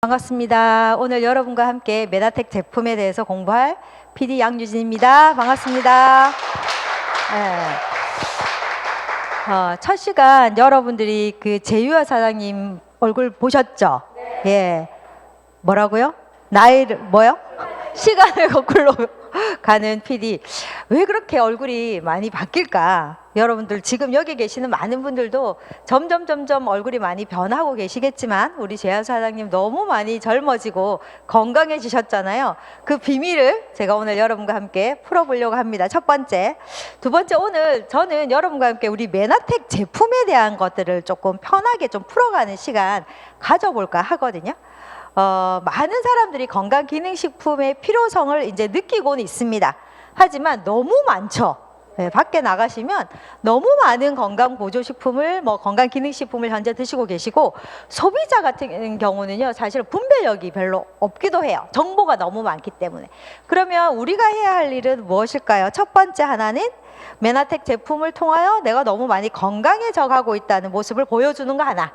반갑습니다. 오늘 여러분과 함께 메나텍 제품에 대해서 공부할 PD 양유진입니다. 반갑습니다. 첫 시간 여러분들이 그 제유아 사장님 얼굴 보셨죠? 네. 예. 뭐라고요? 나이를 뭐요? 시간을 거꾸로 가는 PD. 왜 그렇게 얼굴이 많이 바뀔까? 여러분들 지금 여기 계시는 많은 분들도 점점 얼굴이 많이 변하고 계시겠지만 우리 제야 사장님 너무 많이 젊어지고 건강해지셨잖아요. 그 비밀을 제가 오늘 여러분과 함께 풀어보려고 합니다. 첫 번째. 두 번째, 오늘 저는 여러분과 함께 우리 메나텍 제품에 대한 것들을 조금 편하게 좀 풀어가는 시간 가져볼까 하거든요. 많은 사람들이 건강기능식품의 필요성을 이제 느끼고는 있습니다. 하지만 너무 많죠. 네, 밖에 나가시면 너무 많은 건강보조식품을 건강기능식품을 현재 드시고 계시고, 소비자 같은 경우는요 사실 분별력이 별로 없기도 해요. 정보가 너무 많기 때문에. 그러면 우리가 해야 할 일은 무엇일까요? 첫 번째 하나는 메나텍 제품을 통하여 내가 너무 많이 건강해져 가고 있다는 모습을 보여주는 거 하나.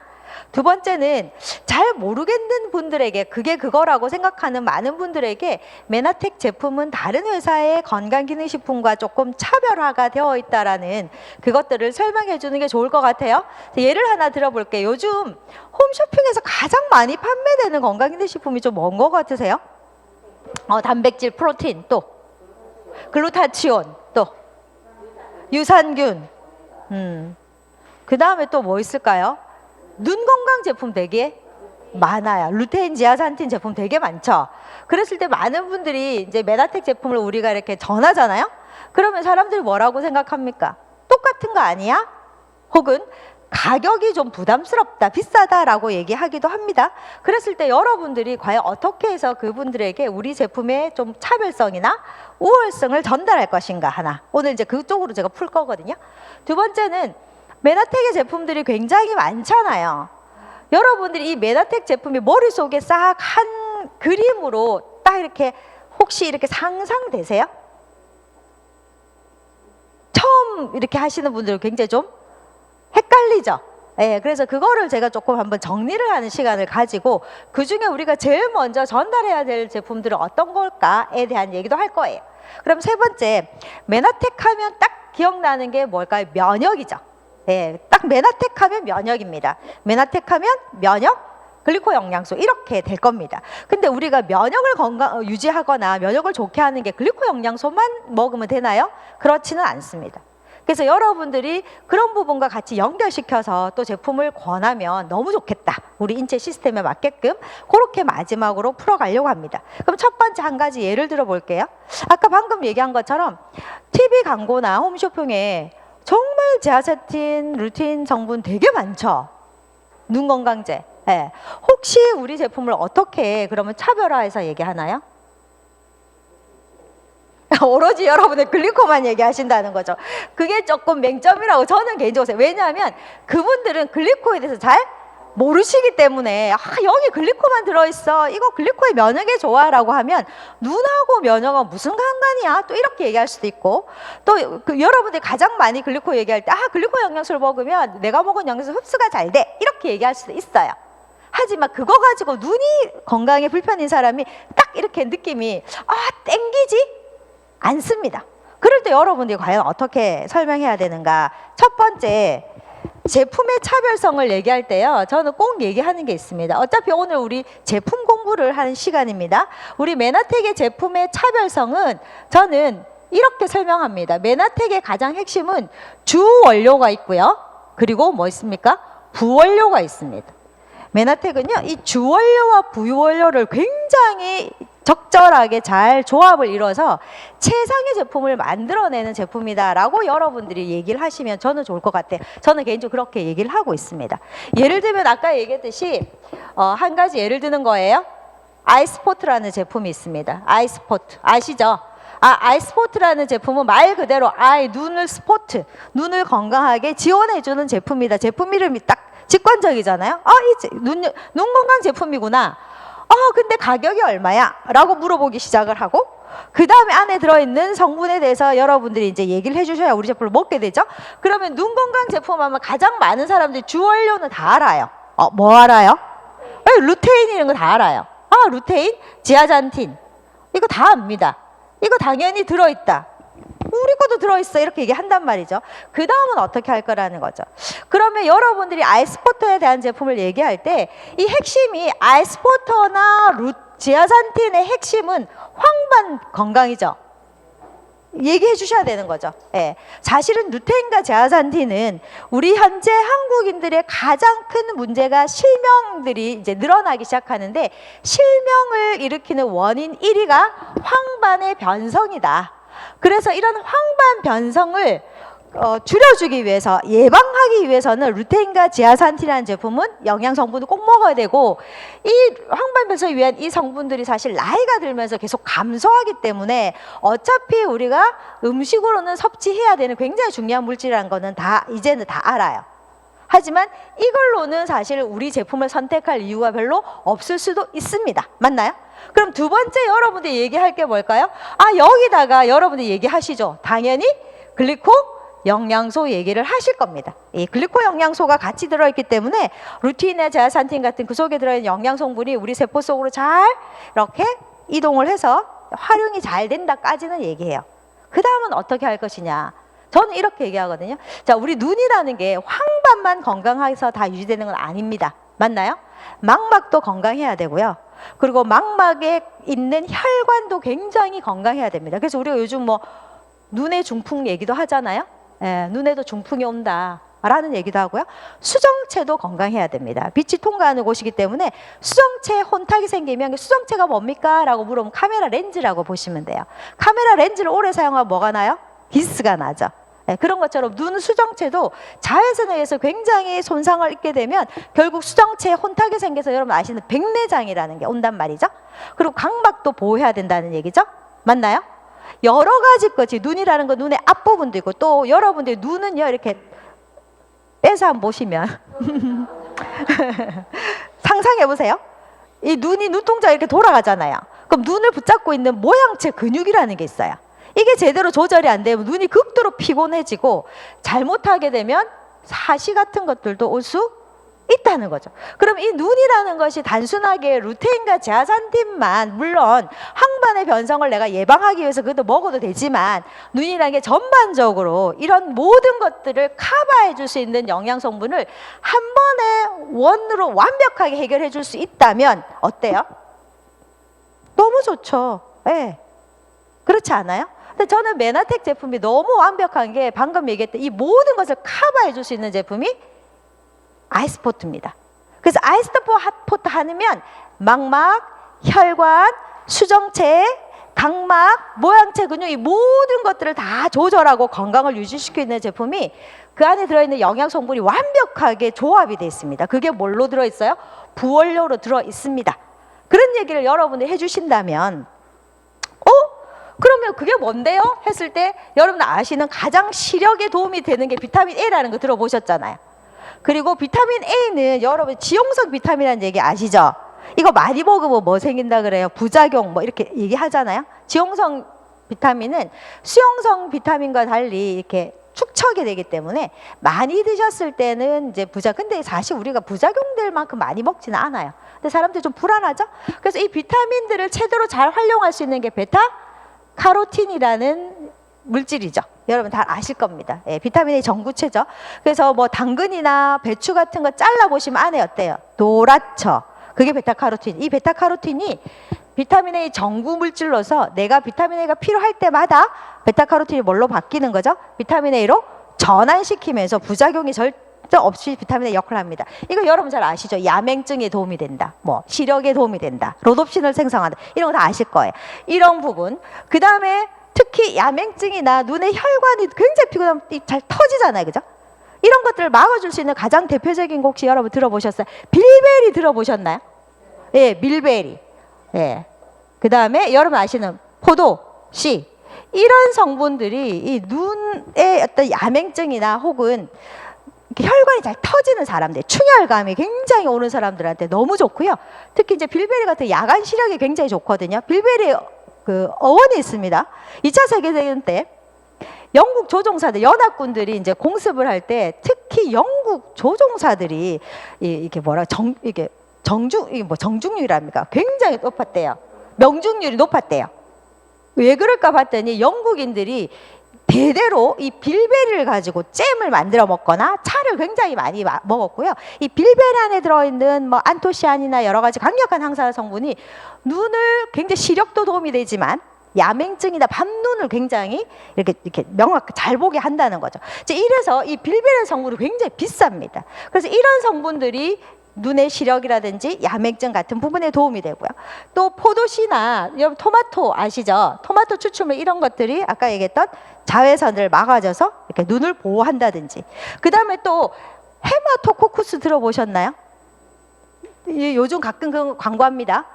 두 번째는 잘 모르겠는 분들에게, 그게 그거라고 생각하는 많은 분들에게 메나텍 제품은 다른 회사의 건강기능식품과 조금 차별화가 되어 있다라는 그것들을 설명해 주는 게 좋을 것 같아요. 예를 하나 들어볼게요. 요즘 홈쇼핑에서 가장 많이 판매되는 건강기능식품이 좀 뭔 것 같으세요? 단백질, 프로틴, 또 글루타치온, 또 유산균, 그 다음에 또 뭐 있을까요? 눈 건강 제품 되게 많아요. 루테인, 지아산틴 제품 되게 많죠. 그랬을 때 많은 분들이 이제 메나텍 제품을 우리가 이렇게 전하잖아요. 그러면 사람들이 뭐라고 생각합니까? 똑같은 거 아니야? 혹은 가격이 좀 부담스럽다, 비싸다라고 얘기하기도 합니다. 그랬을 때 여러분들이 과연 어떻게 해서 그분들에게 우리 제품의 좀 차별성이나 우월성을 전달할 것인가 하나. 오늘 이제 그쪽으로 제가 풀 거거든요. 두 번째는 메나텍의 제품들이 굉장히 많잖아요. 여러분들이 이 메나텍 제품이 머릿속에 싹 한 그림으로 딱 이렇게 혹시 이렇게 상상되세요? 처음 이렇게 하시는 분들은 굉장히 좀 헷갈리죠? 네, 그래서 그거를 제가 조금 한번 정리를 하는 시간을 가지고 그 중에 우리가 제일 먼저 전달해야 될 제품들은 어떤 걸까에 대한 얘기도 할 거예요. 그럼 세 번째, 메나텍 하면 딱 기억나는 게 뭘까요? 면역이죠. 네, 딱 메나텍 하면 면역입니다. 메나텍 하면 면역, 글리코 영양소 이렇게 될 겁니다. 근데 우리가 면역을 유지하거나 면역을 좋게 하는 게 글리코 영양소만 먹으면 되나요? 그렇지는 않습니다. 그래서 여러분들이 그런 부분과 같이 연결시켜서 또 제품을 권하면 너무 좋겠다. 우리 인체 시스템에 맞게끔 그렇게 마지막으로 풀어가려고 합니다. 그럼 첫 번째 한 가지 예를 들어 볼게요. 아까 방금 얘기한 것처럼 TV 광고나 홈쇼핑에 정말 지아세틴, 루틴 성분 되게 많죠. 눈 건강제. 네. 혹시 우리 제품을 어떻게 그러면 차별화해서 얘기하나요? 오로지 여러분의 글리코만 얘기하신다는 거죠. 그게 조금 맹점이라고 저는 개인적으로 생각해요. 왜냐하면 그분들은 글리코에 대해서 잘 모르시기 때문에 여기 글리코만 들어있어, 이거 글리코의 면역에 좋아 라고 하면 눈하고 면역은 무슨 상관이야, 또 이렇게 얘기할 수도 있고, 또 여러분들이 가장 많이 글리코 얘기할 때 글리코 영양소를 먹으면 내가 먹은 영양소 흡수가 잘 돼, 이렇게 얘기할 수도 있어요. 하지만 그거 가지고 눈이 건강에 불편인 사람이 딱 이렇게 느낌이 땡기지 않습니다. 그럴 때 여러분들이 과연 어떻게 설명해야 되는가? 첫 번째, 제품의 차별성을 얘기할 때요, 저는 꼭 얘기하는 게 있습니다. 어차피 오늘 우리 제품 공부를 하는 시간입니다. 우리 메나텍의 제품의 차별성은 저는 이렇게 설명합니다. 메나텍의 가장 핵심은 주원료가 있고요. 그리고 뭐 있습니까? 부원료가 있습니다. 메나텍은요, 이 주원료와 부원료를 굉장히 적절하게 잘 조합을 이뤄서 최상의 제품을 만들어내는 제품이다라고 여러분들이 얘기를 하시면 저는 좋을 것 같아요. 저는 개인적으로 그렇게 얘기를 하고 있습니다. 예를 들면 아까 얘기했듯이 한 가지 예를 드는 거예요. 아이스포트라는 제품이 있습니다. 아이스포트 아시죠? 아이스포트라는 제품은 말 그대로 눈을 스포트, 눈을 건강하게 지원해주는 제품이다. 제품 이름이 딱 직관적이잖아요. 눈 건강 제품이구나. 근데 가격이 얼마야? 라고 물어보기 시작을 하고, 그 다음에 안에 들어있는 성분에 대해서 여러분들이 이제 얘기를 해주셔야 우리 제품을 먹게 되죠. 그러면 눈 건강 제품 하면 가장 많은 사람들이 주원료는 다 알아요. 뭐 알아요? 루테인 이런 거 다 알아요. 아, 루테인, 지아잔틴 이거 다 압니다. 이거 당연히 들어있다. 우리 것도 들어있어 이렇게 얘기한단 말이죠. 그 다음은 어떻게 할 거라는 거죠. 그러면 여러분들이 아이스포터에 대한 제품을 얘기할 때 이 핵심이 아이스포터나 지아잔틴의 핵심은 황반 건강이죠. 얘기해 주셔야 되는 거죠. 예. 사실은 루테인과 지아잔틴은 우리 현재 한국인들의 가장 큰 문제가 실명들이 이제 늘어나기 시작하는데, 실명을 일으키는 원인 1위가 황반의 변성이다. 그래서 이런 황반 변성을 줄여주기 위해서, 예방하기 위해서는 루테인과 지아산틴이라는 제품은 영양 성분을 꼭 먹어야 되고, 이 황반 변성을 위한 이 성분들이 사실 나이가 들면서 계속 감소하기 때문에 어차피 우리가 음식으로는 섭취해야 되는 굉장히 중요한 물질이라는 거는 이제는 다 알아요. 하지만 이걸로는 사실 우리 제품을 선택할 이유가 별로 없을 수도 있습니다. 맞나요? 그럼 두 번째 여러분들이 얘기할 게 뭘까요? 아, 여기다가 여러분들이 얘기하시죠. 당연히 글리코 영양소 얘기를 하실 겁니다. 이 글리코 영양소가 같이 들어있기 때문에 루테인이나 지아산틴 같은 그 속에 들어있는 영양 성분이 우리 세포 속으로 잘 이렇게 이동을 해서 활용이 잘 된다까지는 얘기해요. 그 다음은 어떻게 할 것이냐? 저는 이렇게 얘기하거든요. 자, 우리 눈이라는 게 황반만 건강해서 다 유지되는 건 아닙니다. 맞나요? 망막도 건강해야 되고요. 그리고 망막에 있는 혈관도 굉장히 건강해야 됩니다. 그래서 우리가 요즘 뭐 눈의 중풍 얘기도 하잖아요. 예, 눈에도 중풍이 온다 라는 얘기도 하고요. 수정체도 건강해야 됩니다. 빛이 통과하는 곳이기 때문에 수정체에 혼탁이 생기면 수정체가 뭡니까? 라고 물으면 카메라 렌즈라고 보시면 돼요. 카메라 렌즈를 오래 사용하면 뭐가 나요? 기스가 나죠. 네, 그런 것처럼 눈 수정체도 자외선에 의해서 굉장히 손상을 입게 되면 결국 수정체에 혼탁이 생겨서 여러분 아시는 백내장이라는 게 온단 말이죠. 그리고 각막도 보호해야 된다는 얘기죠. 맞나요? 여러 가지 것이, 눈이라는 건 눈의 앞부분도 있고, 또 여러분들 눈은요 이렇게 빼서 한번 보시면 상상해 보세요. 이 눈이 눈동자 이렇게 돌아가잖아요. 그럼 눈을 붙잡고 있는 모양체 근육이라는 게 있어요. 이게 제대로 조절이 안 되면 눈이 극도로 피곤해지고, 잘못하게 되면 사시 같은 것들도 올 수 있다는 거죠. 그럼 이 눈이라는 것이 단순하게 루테인과 지아산틴만, 물론 황반의 변성을 내가 예방하기 위해서 그것도 먹어도 되지만, 눈이라는 게 전반적으로 이런 모든 것들을 커버해 줄 수 있는 영양 성분을 한 번에 원으로 완벽하게 해결해 줄 수 있다면 어때요? 너무 좋죠. 네. 그렇지 않아요? 근데 저는 메나텍 제품이 너무 완벽한 게, 방금 얘기했던 이 모든 것을 커버해 줄 수 있는 제품이 아이스포트입니다. 그래서 아이스포트 하면 망막, 혈관, 수정체, 각막, 모양체 근육, 이 모든 것들을 다 조절하고 건강을 유지시키고 있는 제품이, 그 안에 들어있는 영양 성분이 완벽하게 조합이 되어 있습니다. 그게 뭘로 들어있어요? 부원료로 들어있습니다. 그런 얘기를 여러분이 해주신다면, 그러면 그게 뭔데요? 했을 때 여러분 아시는 가장 시력에 도움이 되는 게 비타민 A라는 거 들어보셨잖아요. 그리고 비타민 A는 여러분 지용성 비타민이라는 얘기 아시죠? 이거 많이 먹으면 뭐 생긴다 그래요? 부작용 뭐 이렇게 얘기하잖아요. 지용성 비타민은 수용성 비타민과 달리 이렇게 축적이 되기 때문에 많이 드셨을 때는 이제 근데 사실 우리가 부작용될 만큼 많이 먹지는 않아요. 근데 사람들이 좀 불안하죠? 그래서 이 비타민들을 제대로 잘 활용할 수 있는 게 베타 카로틴이라는 물질이죠. 여러분 다 아실 겁니다. 예, 비타민 A 전구체죠. 그래서 뭐 당근이나 배추 같은 거 잘라보시면 안에 어때요? 노랗죠. 그게 베타카로틴. 이 베타카로틴이 비타민 A 전구 물질로서 내가 비타민 A가 필요할 때마다 베타카로틴이 뭘로 바뀌는 거죠? 비타민 A로 전환시키면서 부작용이 절대 없이 비타민 A 역할을 합니다. 이거 여러분 잘 아시죠? 야맹증에 도움이 된다. 뭐 시력에 도움이 된다. 로놉신을 생성한다. 이런 거 다 아실 거예요. 이런 부분. 그 다음에 특히 야맹증이나 눈의 혈관이 굉장히 피곤하면 잘 터지잖아요. 그죠? 이런 것들을 막아줄 수 있는 가장 대표적인 거 혹시 여러분 들어보셨어요? 빌베리 들어보셨나요? 예, 밀베리. 예. 그 다음에 여러분 아시는 포도, 씨. 이런 성분들이 이 눈의 어떤 야맹증이나 혹은 혈관이 잘 터지는 사람들, 충혈감이 굉장히 오는 사람들한테 너무 좋고요. 특히 이제 빌베리 같은 야간 시력이 굉장히 좋거든요. 빌베리 그 어원이 있습니다. 2차 세계대전 때 영국 조종사들, 연합군들이 이제 공습을 할 때 특히 영국 조종사들이 이게 이게 정중률이랍니까? 굉장히 높았대요. 명중률이 높았대요. 왜 그럴까 봤더니 영국인들이 대대로 이 빌베리를 가지고 잼을 만들어 먹거나 차를 굉장히 많이 먹었고요. 이 빌베리 안에 들어있는 뭐 안토시아닌이나 여러 가지 강력한 항산화 성분이 눈을 굉장히 시력도 도움이 되지만 야맹증이나 밤눈을 굉장히 이렇게 명확히 잘 보게 한다는 거죠. 이래서 이 빌베리 성분이 굉장히 비쌉니다. 그래서 이런 성분들이 눈의 시력이라든지 야맹증 같은 부분에 도움이 되고요. 또 포도씨나 여러분 토마토 아시죠? 토마토 추출물 이런 것들이 아까 얘기했던 자외선을 막아줘서 이렇게 눈을 보호한다든지. 그 다음에 또 헤마토코쿠스 들어보셨나요? 요즘 가끔 그 광고합니다.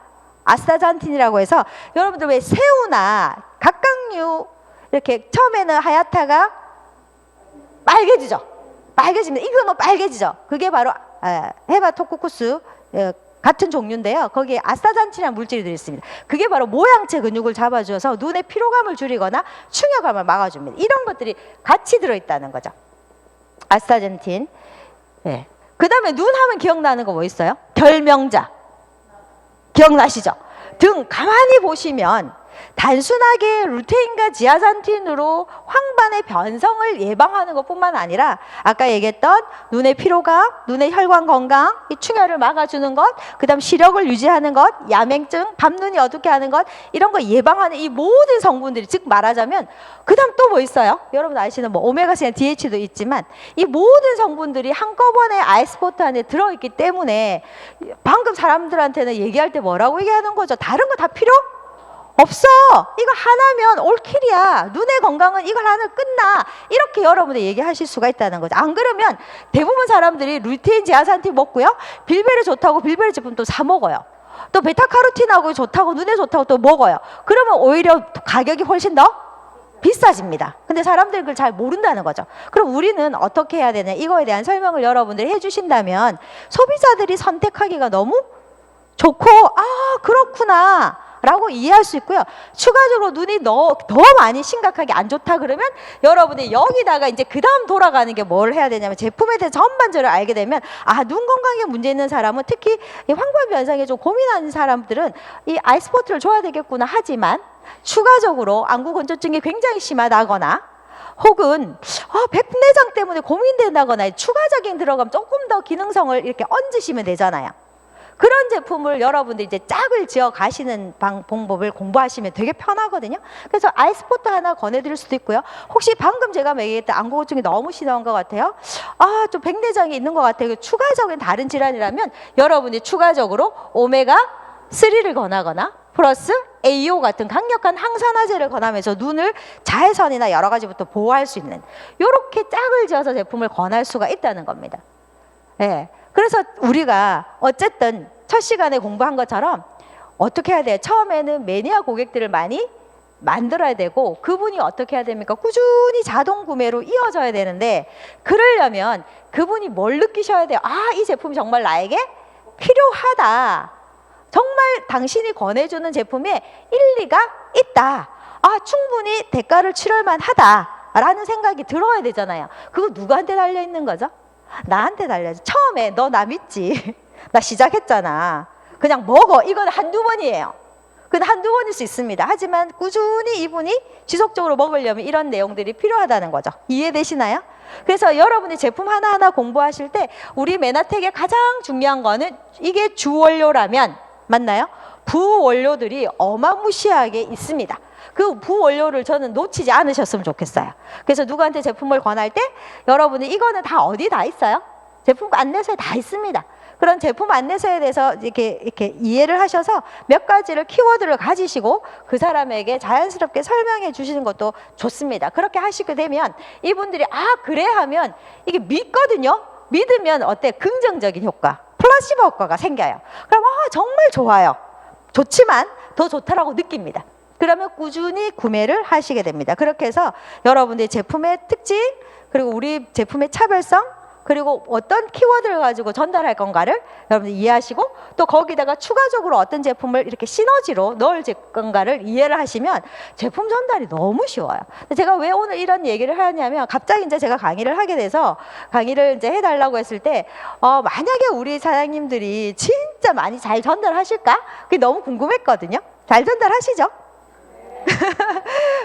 아스타잔틴이라고 해서 여러분들 왜 새우나 각각류 이렇게 처음에는 하얗다가 빨개지죠. 빨개집니다. 익으면 빨개지죠. 그게 바로 헤마토코쿠스 같은 종류인데요. 거기에 아스타잔틴이라는 물질이 들어있습니다. 그게 바로 모양체 근육을 잡아줘서 눈의 피로감을 줄이거나 충혈감을 막아줍니다. 이런 것들이 같이 들어있다는 거죠. 아스타잔틴. 네. 그 다음에 눈 하면 기억나는 거 뭐 있어요? 결명자. 기억나시죠? 등 가만히 보시면 단순하게 루테인과 지아산틴으로 황반의 변성을 예방하는 것뿐만 아니라 아까 얘기했던 눈의 피로감, 눈의 혈관 건강, 이 충혈을 막아주는 것, 그 다음 시력을 유지하는 것, 야맹증, 밤눈이 어둡게 하는 것, 이런 거 예방하는 이 모든 성분들이, 즉 말하자면 그 다음 또 뭐 있어요? 여러분 아시는 뭐 오메가3나 DH도 있지만 이 모든 성분들이 한꺼번에 아이스포트 안에 들어있기 때문에 방금 사람들한테는 얘기할 때 뭐라고 얘기하는 거죠? 다른 거 다 필요 없어. 이거 하나면 올킬이야. 눈의 건강은 이걸 하나 끝나. 이렇게 여러분들 얘기하실 수가 있다는 거죠. 안 그러면 대부분 사람들이 루테인, 지아산틴 먹고요. 빌베리 좋다고 빌베리 제품 또 사 먹어요. 또 베타카로틴하고 좋다고 눈에 좋다고 또 먹어요. 그러면 오히려 가격이 훨씬 더 비싸집니다. 근데 사람들이 그걸 잘 모른다는 거죠. 그럼 우리는 어떻게 해야 되냐? 이거에 대한 설명을 여러분들이 해주신다면 소비자들이 선택하기가 너무 좋고, 아, 그렇구나 라고 이해할 수 있고요. 추가적으로 눈이 더 많이 심각하게 안 좋다 그러면 여러분이 여기다가 이제 그 다음 돌아가는 게 뭘 해야 되냐면 제품에 대해 전반적으로 알게 되면 아, 눈 건강에 문제 있는 사람은 특히 이 황반 변성에 좀 고민하는 사람들은 이 아이스포트를 줘야 되겠구나 하지만 추가적으로 안구 건조증이 굉장히 심하다거나 혹은 백내장 때문에 고민된다거나 추가적인 들어가면 조금 더 기능성을 이렇게 얹으시면 되잖아요. 그런 제품을 여러분들 이제 짝을 지어 가시는 방법을 공부하시면 되게 편하거든요. 그래서 아이스포트 하나 권해드릴 수도 있고요. 혹시 방금 제가 얘기했던 안구건조증이 너무 심한 것 같아요. 아, 좀 백내장이 있는 것 같아요. 추가적인 다른 질환이라면 여러분이 추가적으로 오메가3를 권하거나 플러스 AO 같은 강력한 항산화제를 권하면서 눈을 자외선이나 여러 가지부터 보호할 수 있는 이렇게 짝을 지어서 제품을 권할 수가 있다는 겁니다. 네. 그래서 우리가 어쨌든 첫 시간에 공부한 것처럼 어떻게 해야 돼요? 처음에는 매니아 고객들을 많이 만들어야 되고 그분이 어떻게 해야 됩니까? 꾸준히 자동 구매로 이어져야 되는데 그러려면 그분이 뭘 느끼셔야 돼요? 아, 이 제품이 정말 나에게 필요하다. 정말 당신이 권해주는 제품에 일리가 있다. 아, 충분히 대가를 치를 만하다 라는 생각이 들어야 되잖아요. 그거 누구한테 달려있는 거죠? 나한테 달려야지. 처음에 너 나 믿지? 나 시작했잖아. 그냥 먹어. 이건 한두 번이에요. 근데 한두 번일 수 있습니다. 하지만 꾸준히 이분이 지속적으로 먹으려면 이런 내용들이 필요하다는 거죠. 이해되시나요? 그래서 여러분이 제품 하나하나 공부하실 때 우리 메나텍의 가장 중요한 거는 이게 주원료라면 맞나요? 부원료들이 어마무시하게 있습니다. 그 부원료를 저는 놓치지 않으셨으면 좋겠어요. 그래서 누구한테 제품을 권할 때 여러분이 이거는 다 어디 다 있어요? 제품 안내서에 다 있습니다. 그런 제품 안내서에 대해서 이렇게 이해를 하셔서 몇 가지를 키워드를 가지시고 그 사람에게 자연스럽게 설명해 주시는 것도 좋습니다. 그렇게 하시게 되면 이분들이 아, 그래 하면 이게 믿거든요. 믿으면 어때? 긍정적인 효과, 플라시보 효과가 생겨요. 그럼 정말 좋아요. 좋지만 더 좋다라고 느낍니다. 그러면 꾸준히 구매를 하시게 됩니다. 그렇게 해서 여러분들의 제품의 특징 그리고 우리 제품의 차별성 그리고 어떤 키워드를 가지고 전달할 건가를 여러분들 이해하시고 또 거기다가 추가적으로 어떤 제품을 이렇게 시너지로 넣을 건가를 이해를 하시면 제품 전달이 너무 쉬워요. 제가 왜 오늘 이런 얘기를 하냐면 갑자기 이제 제가 강의를 하게 돼서 강의를 이제 해달라고 했을 때 만약에 우리 사장님들이 진짜 많이 잘 전달하실까? 그게 너무 궁금했거든요. 잘 전달하시죠?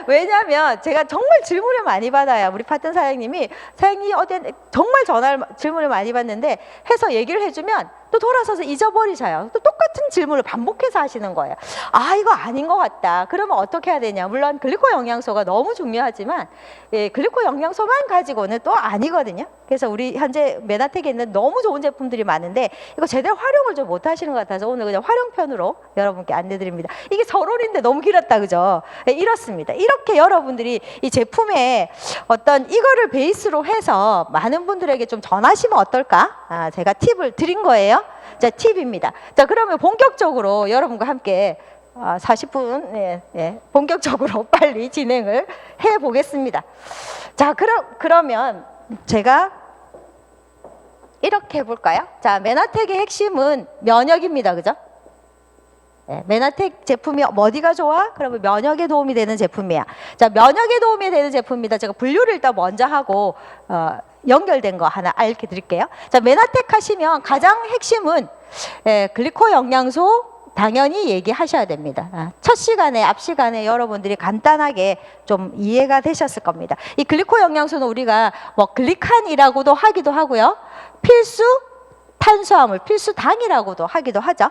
왜냐하면 제가 정말 질문을 많이 받아요. 우리 파트너 사장님이 사장님 어디 정말 질문을 많이 받는데 해서 얘기를 해주면 또 돌아서서 잊어버리셔요. 또 똑같은 질문을 반복해서 하시는 거예요. 아, 이거 아닌 것 같다. 그러면 어떻게 해야 되냐? 물론 글리코 영양소가 너무 중요하지만 글리코 영양소만 가지고는 또 아니거든요. 그래서 우리 현재 메나텍에 있는 너무 좋은 제품들이 많은데 이거 제대로 활용을 좀 못 하시는 것 같아서 오늘 그냥 활용편으로 여러분께 안내드립니다. 이게 서론인데 너무 길었다, 그죠? 이렇습니다. 이렇게 여러분들이 이 제품에 어떤 이거를 베이스로 해서 많은 분들에게 좀 전하시면 어떨까? 제가 팁을 드린 거예요. 자, 팁입니다. 자, 그러면 본격적으로 여러분과 함께 40분 본격적으로 빨리 진행을 해 보겠습니다. 자, 그러면 제가 이렇게 해볼까요? 자, 메나텍의 핵심은 면역입니다. 그죠? 메나텍 제품이 어디가 좋아? 그러면 면역에 도움이 되는 제품이야. 자, 면역에 도움이 되는 제품입니다. 제가 분류를 일단 먼저 하고 연결된 거 하나 알려 드릴게요. 자, 메나텍 하시면 가장 핵심은 글리코 영양소 당연히 얘기하셔야 됩니다. 첫 시간에, 앞 시간에 여러분들이 간단하게 좀 이해가 되셨을 겁니다. 이 글리코 영양소는 우리가 뭐 글리칸이라고도 하기도 하고요. 필수 탄수화물, 필수 당이라고도 하기도 하죠.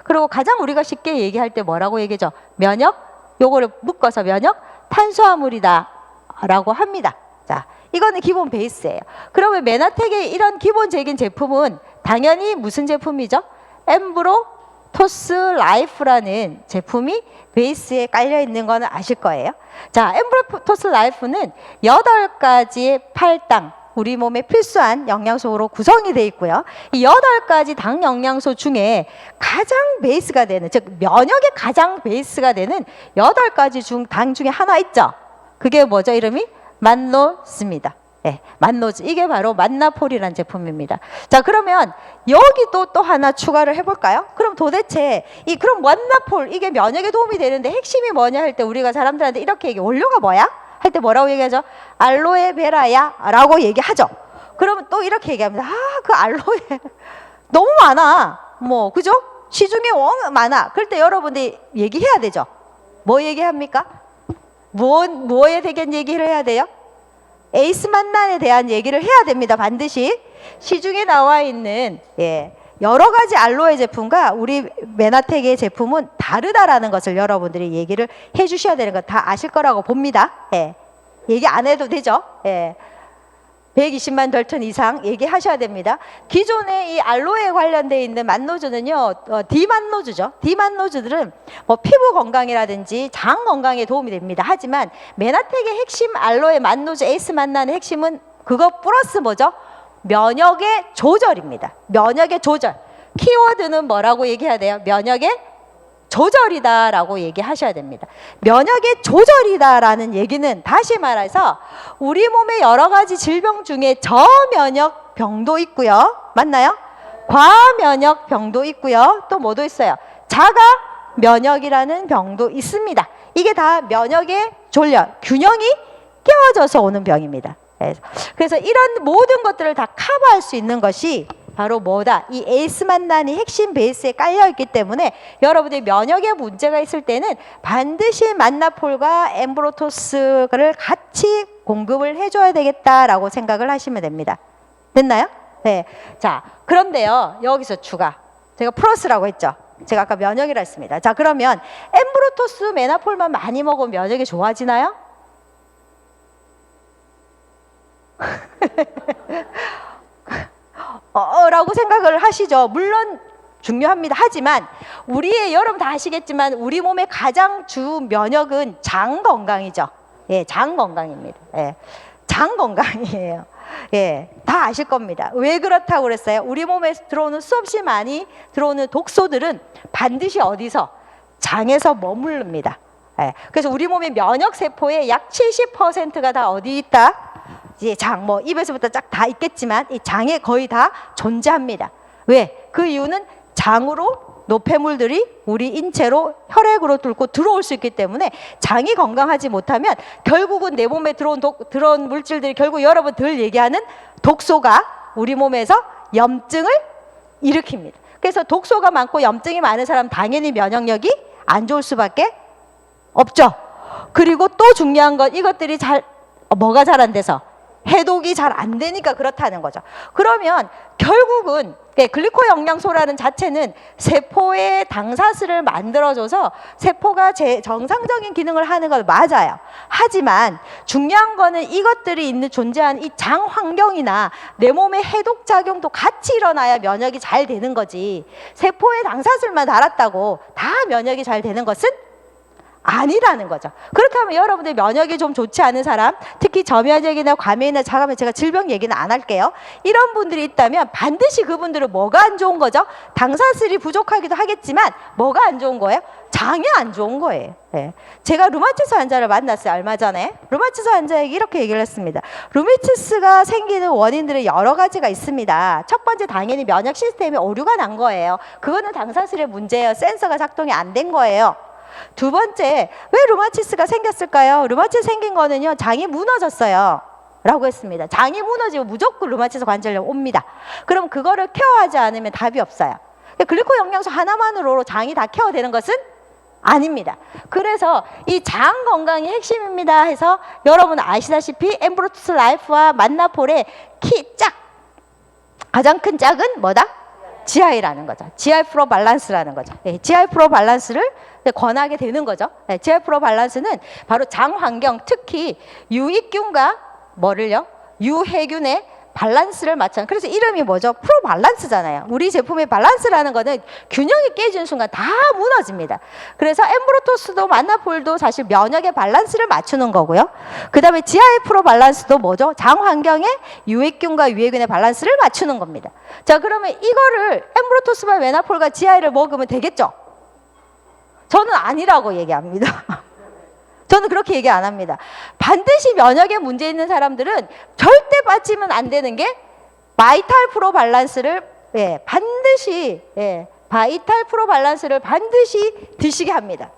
그리고 가장 우리가 쉽게 얘기할 때 뭐라고 얘기하죠? 면역, 요거를 묶어서 면역 탄수화물이다 라고 합니다. 자, 이거는 기본 베이스예요. 그러면 메나텍의 이런 기본적인 제품은 당연히 무슨 제품이죠? 엠브로토스 라이프라는 제품이 베이스에 깔려 있는 거는 아실 거예요. 자, 엠브로토스 라이프는 8가지의 팔당, 우리 몸에 필수한 영양소로 구성이 되어 있고요. 이 8가지 당 영양소 중에 가장 베이스가 되는, 즉 면역의 가장 베이스가 되는 8가지 당 중에 하나 있죠. 그게 뭐죠? 이름이 만노즈입니다. 만노즈. 이게 바로 만나폴이라는 제품입니다. 자, 그러면 여기도 또 하나 추가를 해볼까요? 그럼 도대체 그럼 만나폴 이게 면역에 도움이 되는데 핵심이 뭐냐 할 때 우리가 사람들한테 이렇게 얘기해. 원료가 뭐야? 할 때 뭐라고 얘기하죠? 알로에베라야 라고 얘기하죠. 그러면 또 이렇게 얘기합니다. 그 알로에 너무 많아. 뭐 그죠? 시중에 많아. 그럴 때 여러분들이 얘기해야 되죠. 뭐 얘기합니까? 뭐에 대한 얘기를 해야 돼요? 에이스만난에 대한 얘기를 해야 됩니다. 반드시 시중에 나와 있는 여러 가지 알로에 제품과 우리 메나텍의 제품은 다르다라는 것을 여러분들이 얘기를 해주셔야 되는 거 다 아실 거라고 봅니다. 얘기 안 해도 되죠. 120만 덜튼 이상 얘기하셔야 됩니다. 기존에 이 알로에 관련되어 있는 만노즈는요, 디만노즈죠. 디만노즈들은 뭐 피부 건강이라든지 장 건강에 도움이 됩니다. 하지만 메나텍의 핵심 알로에 만노즈 에이스 만나는 핵심은 그거 플러스 뭐죠? 면역의 조절입니다. 면역의 조절. 키워드는 뭐라고 얘기해야 돼요? 면역의 조절이다라고 얘기하셔야 됩니다. 면역의 조절이다라는 얘기는 다시 말해서 우리 몸의 여러 가지 질병 중에 저면역병도 있고요. 맞나요? 과면역병도 있고요. 또 뭐도 있어요? 자가면역이라는 병도 있습니다. 이게 다 면역의 균형이 깨어져서 오는 병입니다. 그래서 이런 모든 것들을 다 커버할 수 있는 것이 바로 뭐다? 이 에이스만난이 핵심 베이스에 깔려있기 때문에 여러분들이 면역에 문제가 있을 때는 반드시 만나폴과 엠브로토스를 같이 공급을 해줘야 되겠다라고 생각을 하시면 됩니다. 됐나요? 네. 자, 그런데요, 여기서 추가. 제가 플러스라고 했죠. 제가 아까 면역이라 했습니다. 자, 그러면 엠브로토스, 메나폴만 많이 먹으면 면역이 좋아지나요? 라고 생각을 하시죠. 물론 중요합니다. 하지만 여러분 다 아시겠지만 우리 몸의 가장 주 면역은 장 건강이죠. 장 건강입니다. 장 건강이에요. 다 아실 겁니다. 왜 그렇다고 그랬어요? 우리 몸에 들어오는 수없이 많이 들어오는 독소들은 반드시 어디서? 장에서 머무릅니다. 그래서 우리 몸의 면역 세포의 약 70%가 다 어디 있다? 이제 장, 뭐 입에서부터 쫙 다 있겠지만 이 장에 거의 다 존재합니다. 왜? 그 이유는 장으로 노폐물들이 우리 인체로 혈액으로 뚫고 들어올 수 있기 때문에 장이 건강하지 못하면 결국은 내 몸에 들어온 물질들이 결국 여러분 늘 얘기하는 독소가 우리 몸에서 염증을 일으킵니다. 그래서 독소가 많고 염증이 많은 사람 당연히 면역력이 안 좋을 수밖에 없죠. 그리고 또 중요한 건 이것들이 뭐가 잘 안 돼서 해독이 잘 안 되니까 그렇다는 거죠. 그러면 결국은 글리코 영양소라는 자체는 세포의 당사슬을 만들어줘서 세포가 정상적인 기능을 하는 건 맞아요. 하지만 중요한 거는 이것들이 존재하는 이 장 환경이나 내 몸의 해독 작용도 같이 일어나야 면역이 잘 되는 거지. 세포의 당사슬만 달았다고 다 면역이 잘 되는 것은 아니라는 거죠. 그렇다면 여러분들 면역이 좀 좋지 않은 사람, 특히 저면역이나 과민이나 자가면, 제가 질병 얘기는 안 할게요. 이런 분들이 있다면 반드시 그분들은 뭐가 안 좋은 거죠? 당사슬이 부족하기도 하겠지만 뭐가 안 좋은 거예요? 장이 안 좋은 거예요. 네. 제가 루마티스 환자를 만났어요, 얼마 전에. 루마티스 환자에게 이렇게 얘기를 했습니다. 루마티스가 생기는 원인들은 여러 가지가 있습니다. 첫 번째, 당연히 면역 시스템에 오류가 난 거예요. 그거는 당사슬의 문제예요. 센서가 작동이 안 된 거예요. 두 번째, 왜 루마티스가 생겼을까요? 루마티스 생긴 거는요, 장이 무너졌어요 라고 했습니다. 장이 무너지면 무조건 루마티스 관절염 옵니다. 그럼 그거를 케어하지 않으면 답이 없어요. 글리코 영양소 하나만으로 장이 다 케어되는 것은 아닙니다. 그래서 이 장 건강이 핵심입니다 해서 여러분 아시다시피 엠브로투스 라이프와 만나폴의 가장 큰 짝은 뭐다? GI라는 거죠. GI 프로 밸런스라는 거죠. 네, GI 프로 밸런스를 권하게 되는 거죠. 네, GI 프로 밸런스는 바로 장 환경, 특히 유익균과 뭐를요? 유해균의 밸런스를 맞춰. 그래서 이름이 뭐죠? 프로 밸런스잖아요. 우리 제품의 밸런스라는 거는 균형이 깨지는 순간 다 무너집니다. 그래서 엠브로토스도 만나폴도 사실 면역의 밸런스를 맞추는 거고요. 그 다음에 GI 프로 밸런스도 뭐죠? 장 환경에 유익균과 유해균의 밸런스를 맞추는 겁니다. 자, 그러면 이거를 엠브로토스와 메나폴과 GI를 먹으면 되겠죠? 저는 아니라고 얘기합니다. 저는 그렇게 얘기 안 합니다. 반드시 면역에 문제 있는 사람들은 절대 빠지면 안 되는 게 바이탈 프로 밸런스를 반드시 바이탈 프로 밸런스를 반드시 드시게 합니다.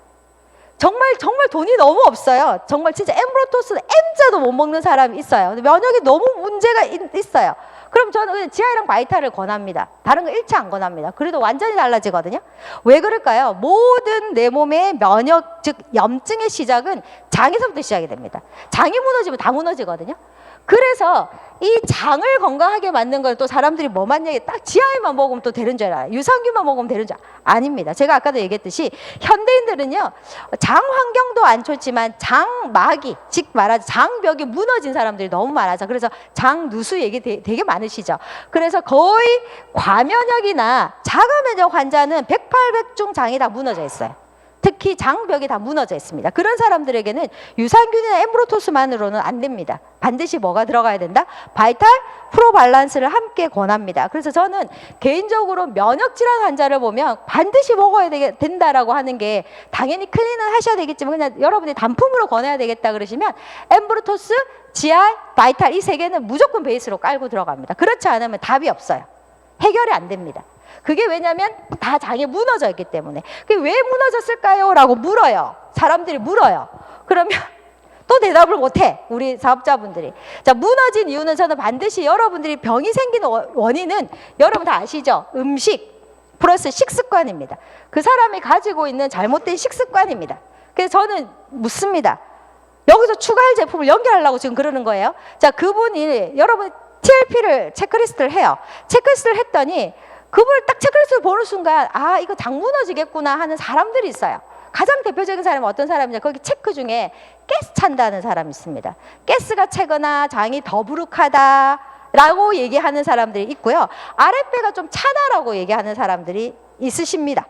정말 돈이 너무 없어요. 정말 진짜 엠브로토스 M자도 못 먹는 사람이 있어요. 면역이 너무 문제가 있어요. 그럼 저는 그냥 GI랑 바이탈을 권합니다. 다른 거 일체 안 권합니다. 그래도 완전히 달라지거든요. 왜 그럴까요? 모든 내 몸의 면역, 즉 염증의 시작은 장에서부터 시작이 됩니다. 장이 무너지면 다 무너지거든요. 그래서 이 장을 건강하게 만든 걸 또 사람들이 뭐만 얘기해, 딱 GI만 먹으면 또 되는 줄 알아요. 유산균만 먹으면 되는 줄 아닙니다. 제가 아까도 얘기했듯이 현대인들은요, 장 환경도 안 좋지만 장막이, 즉 말하자 장벽이 무너진 사람들이 너무 많아서, 그래서 장 누수 얘기 되게 많으시죠. 그래서 거의 과면역이나 자가면역 환자는 108백중 장이 다 무너져 있어요. 특히 장벽이 다 무너져 있습니다. 그런 사람들에게는 유산균이나 엠브로토스만으로는 안 됩니다. 반드시 뭐가 들어가야 된다? 바이탈 프로 밸런스를 함께 권합니다. 그래서 저는 개인적으로 면역질환 환자를 보면 반드시 먹어야 된다라고 하는 게, 당연히 클린은 하셔야 되겠지만 그냥 여러분이 단품으로 권해야 되겠다 그러시면 엠브로토스, GI, 바이탈 이 세 개는 무조건 베이스로 깔고 들어갑니다. 그렇지 않으면 답이 없어요. 해결이 안 됩니다. 그게 왜냐면 다 장이 무너져 있기 때문에. 그게 왜 무너졌을까요? 라고 물어요. 사람들이 물어요. 그러면 또 대답을 못해, 우리 사업자분들이. 자, 무너진 이유는 저는 반드시 여러분들이 병이 생기는 원인은 여러분 다 아시죠? 음식 플러스 식습관입니다. 그 사람이 가지고 있는 잘못된 식습관입니다. 그래서 저는 묻습니다. 여기서 추가할 제품을 연결하려고 지금 그러는 거예요. 자, 그분이 여러분 TLP를 체크리스트를 해요. 체크리스트를 했더니 그분을 딱 체크리스트를 보는 순간, 아, 이거 장 무너지겠구나 하는 사람들이 있어요. 가장 대표적인 사람은 어떤 사람이냐, 거기 체크 중에 가스 찬다는 사람이 있습니다. 가스가 차거나 장이 더부룩하다 라고 얘기하는 사람들이 있고요. 아랫배가 좀 차다라고 얘기하는 사람들이 있으십니다.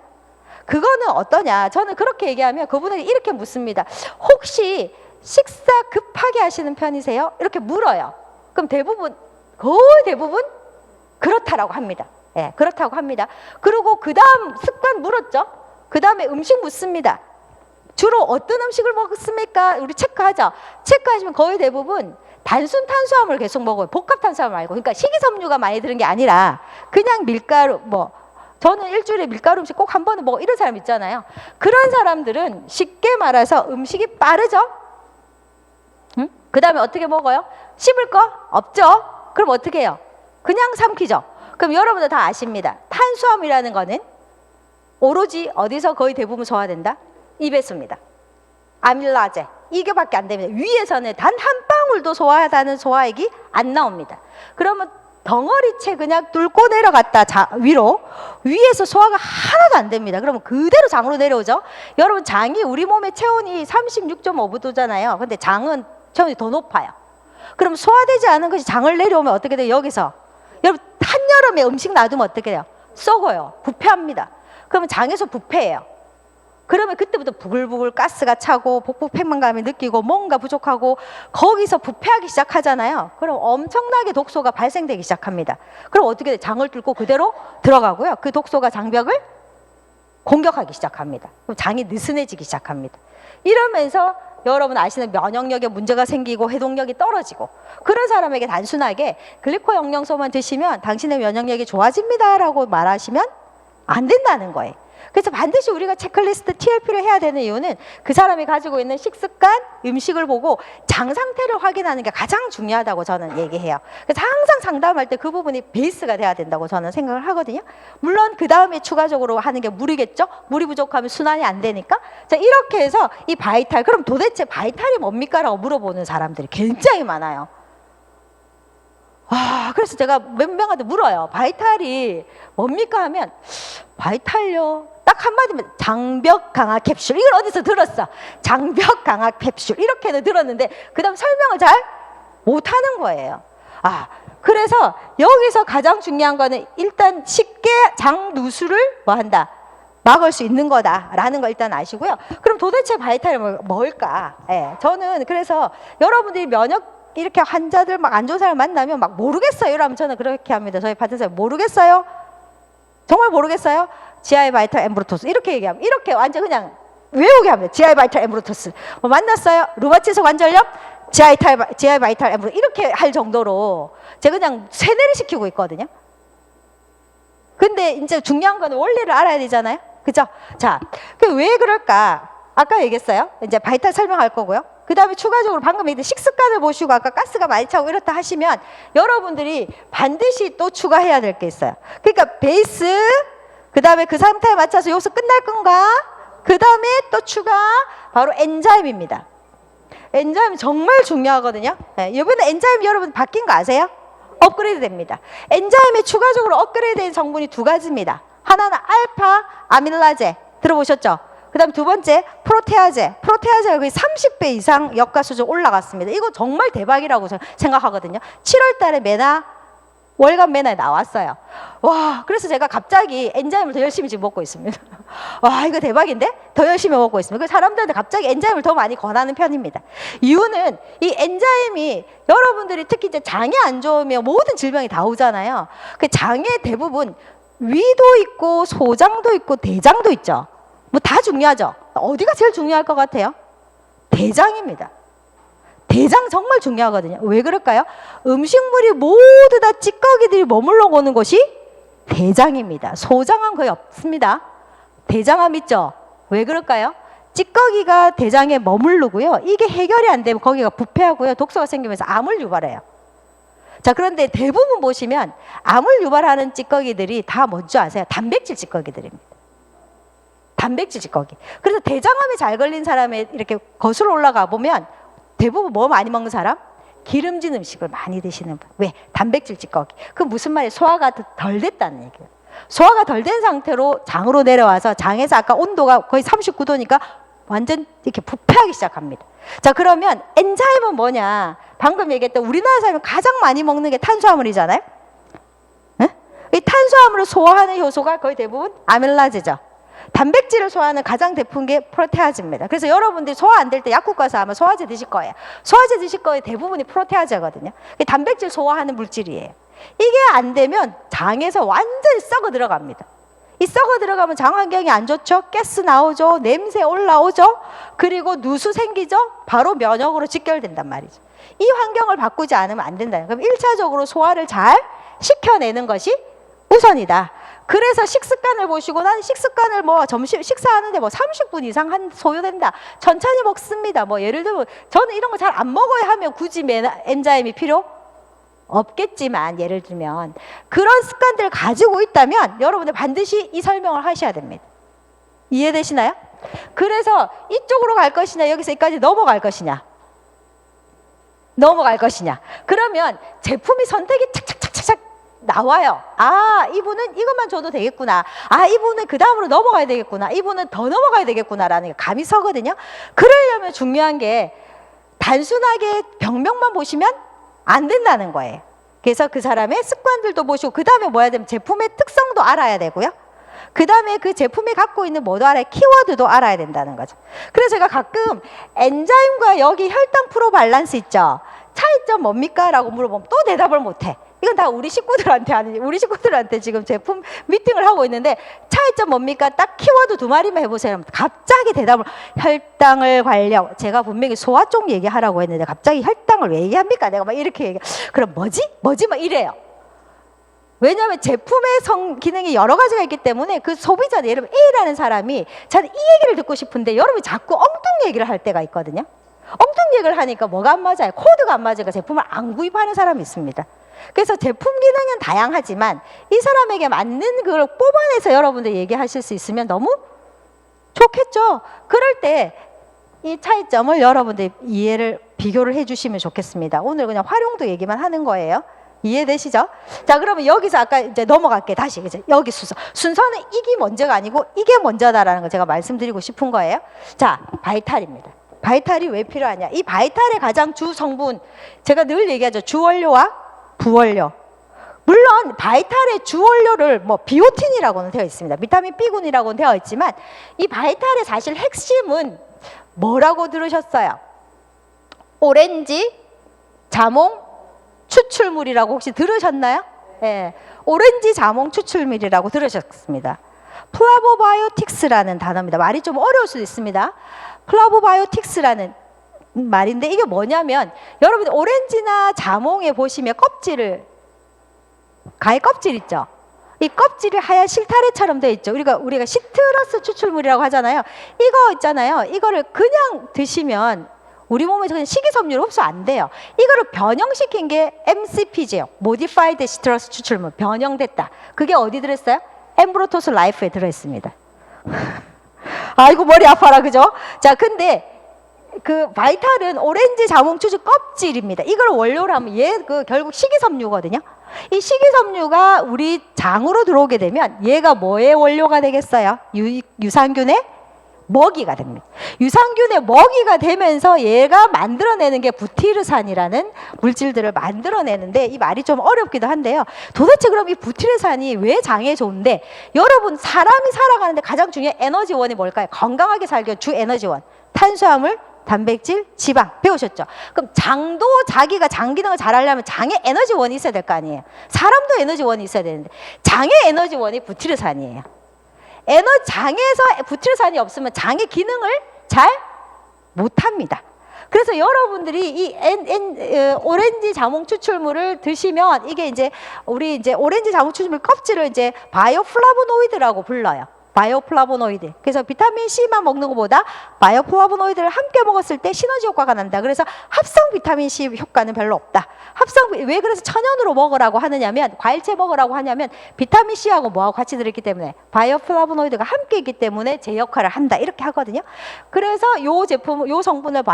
그거는 어떠냐, 저는 그렇게 얘기하면 그분에게 이렇게 묻습니다. 혹시 식사 급하게 하시는 편이세요? 이렇게 물어요. 그럼 거의 대부분 그렇다라고 합니다. 예, 그렇다고 합니다. 그리고 그 다음 습관 물었죠. 그 다음에 음식 묻습니다. 주로 어떤 음식을 먹습니까? 우리 체크하죠. 체크하시면 거의 대부분 단순 탄수화물을 계속 먹어요. 복합 탄수화물 말고. 그러니까 식이섬유가 많이 들은 게 아니라 그냥 밀가루 뭐 저는 일주일에 밀가루 음식 꼭 한 번은 먹어 이런 사람 있잖아요. 그런 사람들은 쉽게 말해서 음식이 빠르죠. 응? 그 다음에 어떻게 먹어요? 씹을 거 없죠. 그럼 어떻게 해요? 그냥 삼키죠. 그럼 여러분들 다 아십니다. 탄수화물이라는 거는 오로지 어디서 거의 대부분 소화된다? 입에서입니다. 아밀라제 이게밖에 안 됩니다. 위에서는 단 한 방울도 소화하다는 소화액이 안 나옵니다. 그러면 덩어리째 그냥 뚫고 내려갔다 위로 위에서 소화가 하나도 안 됩니다. 그러면 그대로 장으로 내려오죠. 여러분 장이 우리 몸의 체온이 36.5도잖아요. 근데 장은 체온이 더 높아요. 그럼 소화되지 않은 것이 장을 내려오면 어떻게 돼요? 여기서 여러분 한여름에 음식 놔두면 어떻게 돼요? 썩어요. 부패합니다. 그러면 장에서 부패해요. 그러면 그때부터 부글부글 가스가 차고 복부 팽만감이 느끼고 뭔가 부족하고 거기서 부패하기 시작하잖아요. 그럼 엄청나게 독소가 발생되기 시작합니다. 그럼 어떻게 돼? 장을 뚫고 그대로 들어가고요. 그 독소가 장벽을 공격하기 시작합니다. 그럼 장이 느슨해지기 시작합니다. 이러면서 여러분 아시는 면역력에 문제가 생기고 해독력이 떨어지고 그런 사람에게 단순하게 글리코 영양소만 드시면 당신의 면역력이 좋아집니다라고 말하시면 안 된다는 거예요. 그래서 반드시 우리가 체크리스트 TLP를 해야 되는 이유는 그 사람이 가지고 있는 식습관, 음식을 보고 장 상태를 확인하는 게 가장 중요하다고 저는 얘기해요. 그래서 항상 상담할 때 그 부분이 베이스가 돼야 된다고 저는 생각을 하거든요. 물론 그 다음에 추가적으로 하는 게 물이겠죠. 물이 부족하면 순환이 안 되니까. 자, 이렇게 해서 이 바이탈, 그럼 도대체 바이탈이 뭡니까? 라고 물어보는 사람들이 굉장히 많아요. 그래서 제가 몇 명한테 물어요. 바이탈이 뭡니까? 하면 바이탈요. 딱 한마디면 장벽 강화 캡슐. 이걸 어디서 들었어? 장벽 강화 캡슐. 이렇게는 들었는데 그 다음 설명을 잘 못하는 거예요. 그래서 여기서 가장 중요한 거는 일단 쉽게 장 누수를 뭐 한다? 막을 수 있는 거다라는 거 일단 아시고요. 그럼 도대체 바이탈이 뭘까? 저는 그래서 여러분들이 면역 이렇게 환자들 막 안 좋은 사람 만나면 막 모르겠어요 라면 저는 그렇게 합니다. 저희 파트너님 모르겠어요? 정말 모르겠어요? GI 바이탈 엠브로토스 이렇게 얘기하면 이렇게 완전 그냥 외우게 합니다. GI 바이탈 엠브로토스 뭐 만났어요? 루마티스 관절염? GI 바이탈 엠브로 이렇게 할 정도로 제가 그냥 세뇌를 시키고 있거든요. 근데 이제 중요한 거는 원리를 알아야 되잖아요. 그죠? 자, 왜 그럴까? 아까 얘기했어요. 이제 바이탈 설명할 거고요. 그 다음에 추가적으로 방금 얘기했던 식습관을 보시고 아까 가스가 많이 차고 이렇다 하시면 여러분들이 반드시 또 추가해야 될 게 있어요. 그러니까 베이스, 그 다음에 그 상태에 맞춰서 여기서 끝날 건가? 그 다음에 또 추가, 바로 엔자임입니다. 엔자임 정말 중요하거든요. 이번에 엔자임 여러분 바뀐 거 아세요? 업그레이드 됩니다. 엔자임에 추가적으로 업그레이드 된 성분이 두 가지입니다. 하나는 알파 아밀라제 들어보셨죠? 그 다음 두 번째 프로테아제. 프로테아제가 거의 30배 이상 역가 수준 올라갔습니다. 이거 정말 대박이라고 생각하거든요. 7월 달에 월간 메나에 나왔어요. 와, 그래서 제가 갑자기 엔자임을 더 열심히 지금 먹고 있습니다. 와, 이거 대박인데? 더 열심히 먹고 있습니다. 그래서 사람들한테 갑자기 엔자임을 더 많이 권하는 편입니다. 이유는 이 엔자임이 여러분들이 특히 이제 장이 안 좋으면 모든 질병이 다 오잖아요. 그 장의 대부분 위도 있고 소장도 있고 대장도 있죠. 뭐 다 중요하죠. 어디가 제일 중요할 것 같아요? 대장입니다. 대장 정말 중요하거든요. 왜 그럴까요? 음식물이 모두 다 찌꺼기들이 머물러 오는 곳이 대장입니다. 소장은 거의 없습니다. 대장암 있죠? 왜 그럴까요? 찌꺼기가 대장에 머무르고요. 이게 해결이 안 되면 거기가 부패하고요. 독소가 생기면서 암을 유발해요. 자, 그런데 대부분 보시면 암을 유발하는 찌꺼기들이 다 뭔지 아세요? 단백질 찌꺼기들입니다. 단백질 찌꺼기. 그래서 대장암에 잘 걸린 사람에 이렇게 거슬러 올라가 보면 대부분 뭐 많이 먹는 사람? 기름진 음식을 많이 드시는 분. 왜? 단백질 찌꺼기. 그 무슨 말이에요? 소화가 덜 됐다는 얘기예요. 소화가 덜 된 상태로 장으로 내려와서 장에서 아까 온도가 거의 39도니까 완전 이렇게 부패하기 시작합니다. 자, 그러면 엔자임은 뭐냐? 방금 얘기했던 우리나라 사람이 가장 많이 먹는 게 탄수화물이잖아요. 네? 이 탄수화물을 소화하는 효소가 거의 대부분 아밀라제죠. 단백질을 소화하는 가장 대표적인 게 프로테아제입니다. 그래서 여러분들이 소화 안 될 때 약국 가서 아마 소화제 드실 거예요. 소화제 드실 거의 대부분이 프로테아제거든요. 단백질 소화하는 물질이에요. 이게 안 되면 장에서 완전히 썩어 들어갑니다. 이 썩어 들어가면 장 환경이 안 좋죠. 가스 나오죠. 냄새 올라오죠. 그리고 누수 생기죠. 바로 면역으로 직결된단 말이죠. 이 환경을 바꾸지 않으면 안 된다. 그럼 1차적으로 소화를 잘 시켜내는 것이 우선이다. 그래서 식습관을 보시고 난 식습관을 뭐 점심 식사하는데 뭐 30분 이상 소요된다. 천천히 먹습니다. 뭐 예를 들면 저는 이런 거 잘 안 먹어야 하면 굳이 엔자임이 필요 없겠지만 예를 들면 그런 습관들을 가지고 있다면 여러분들 반드시 이 설명을 하셔야 됩니다. 이해되시나요? 그래서 이쪽으로 갈 것이냐 여기서 여기까지 넘어갈 것이냐 그러면 제품이 선택이 착착착착 나와요. 아, 이분은 이것만 줘도 되겠구나. 아, 이분은 그 다음으로 넘어가야 되겠구나. 이분은 더 넘어가야 되겠구나라는 게 감이 서거든요. 그러려면 중요한 게 단순하게 병명만 보시면 안 된다는 거예요. 그래서 그 사람의 습관들도 보시고 그 다음에 뭐 해야 되면 제품의 특성도 알아야 되고요. 그 다음에 그 제품이 갖고 있는 뭐도 알아야 키워드도 알아야 된다는 거죠. 그래서 제가 가끔 엔자임과 여기 혈당 프로 밸런스 있죠. 차이점 뭡니까? 라고 물어보면 또 대답을 못해. 이건 다 우리 식구들한테 지금 제품 미팅을 하고 있는데 차이점 뭡니까? 딱 키워드 2마리만 해보세요. 갑자기 대답을 혈당을 관련 제가 분명히 소화 쪽 얘기하라고 했는데 갑자기 혈당을 왜 얘기합니까? 내가 막 이렇게 얘기. 그럼 뭐지 막 이래요. 왜냐하면 제품의 기능이 여러 가지가 있기 때문에 그 소비자 예를 들면 A라는 사람이 저는 이 얘기를 듣고 싶은데 여러분이 자꾸 엉뚱 얘기를 할 때가 있거든요. 엉뚱 얘기를 하니까 뭐가 안 맞아요? 코드가 안 맞으니까 제품을 안 구입하는 사람이 있습니다. 그래서 제품 기능은 다양하지만 이 사람에게 맞는 그걸 뽑아내서 여러분들 얘기하실 수 있으면 너무 좋겠죠. 그럴 때 이 차이점을 여러분들 비교를 해주시면 좋겠습니다. 오늘 그냥 활용도 얘기만 하는 거예요. 이해되시죠? 자, 그러면 여기서 아까 이제 넘어갈게. 다시 이제 여기 순서는 이게 먼저가 아니고 이게 먼저다라는 걸 제가 말씀드리고 싶은 거예요. 자, 바이탈입니다. 바이탈이 왜 필요하냐? 이 바이탈의 가장 주 성분 제가 늘 얘기하죠. 주원료와 부원료. 물론 바이탈의 주원료를 뭐 비오틴이라고는 되어 있습니다. 비타민 B군이라고는 되어 있지만 이 바이탈의 사실 핵심은 뭐라고 들으셨어요? 오렌지 자몽 추출물이라고 혹시 들으셨나요? 네. 오렌지 자몽 추출물이라고 들으셨습니다. 플라보바이오틱스라는 단어입니다. 말이 좀 어려울 수도 있습니다. 플라보바이오틱스라는 말인데 이게 뭐냐면 여러분 오렌지나 자몽에 보시면 과일 껍질 있죠? 이 껍질이 하얀 실타래처럼 되어 있죠. 우리가 시트러스 추출물이라고 하잖아요. 이거 있잖아요. 이거를 그냥 드시면 우리 몸에서 그냥 식이섬유로 흡수 안 돼요. 이거를 변형시킨 게 MCP제요. Modified Citrus 추출물. 변형됐다. 그게 어디 들어있어요? 엠브로토스 라이프에 들어있습니다. 아이고 머리 아파라 그죠? 자, 근데 그 바이탈은 오렌지 자몽 추출 껍질입니다. 이걸 원료로 하면 결국 식이섬유거든요. 이 식이섬유가 우리 장으로 들어오게 되면 얘가 뭐의 원료가 되겠어요? 유산균의 먹이가 됩니다. 유산균의 먹이가 되면서 얘가 만들어내는 게 부티르산이라는 물질들을 만들어내는데 이 말이 좀 어렵기도 한데요. 도대체 그럼 이 부티르산이 왜 장에 좋은데 여러분 사람이 살아가는데 가장 중요한 에너지원이 뭘까요? 건강하게 살기 위한 주 에너지원. 탄수화물, 단백질, 지방 배우셨죠? 그럼 장도 자기가 장 기능을 잘 하려면 장에 에너지원이 있어야 될 거 아니에요. 사람도 에너지원이 있어야 되는데 장의 에너지원이 부티르산이에요. 장에서 부티르산이 없으면 장의 기능을 잘 못합니다. 그래서 여러분들이 이 오렌지 자몽 추출물을 드시면 이게 우리 오렌지 자몽 추출물 껍질을 바이오플라보노이드라고 불러요. 바이오플라보노이드. 그래서 비타민 C만 먹는 것보다 바이오플라보노이드를 함께 먹었을 때 시너지 효과가 난다. 그래서 합성 비타민 C 효과는 별로 없다. 왜 그래서 천연으로 먹으라고 하느냐면 과일채 먹으라고 하냐면 비타민 C하고 뭐하고 같이 들어있기 때문에 바이오플라보노이드가 함께 있기 때문에 제 역할을 한다. 이렇게 하거든요. 그래서 요 성분을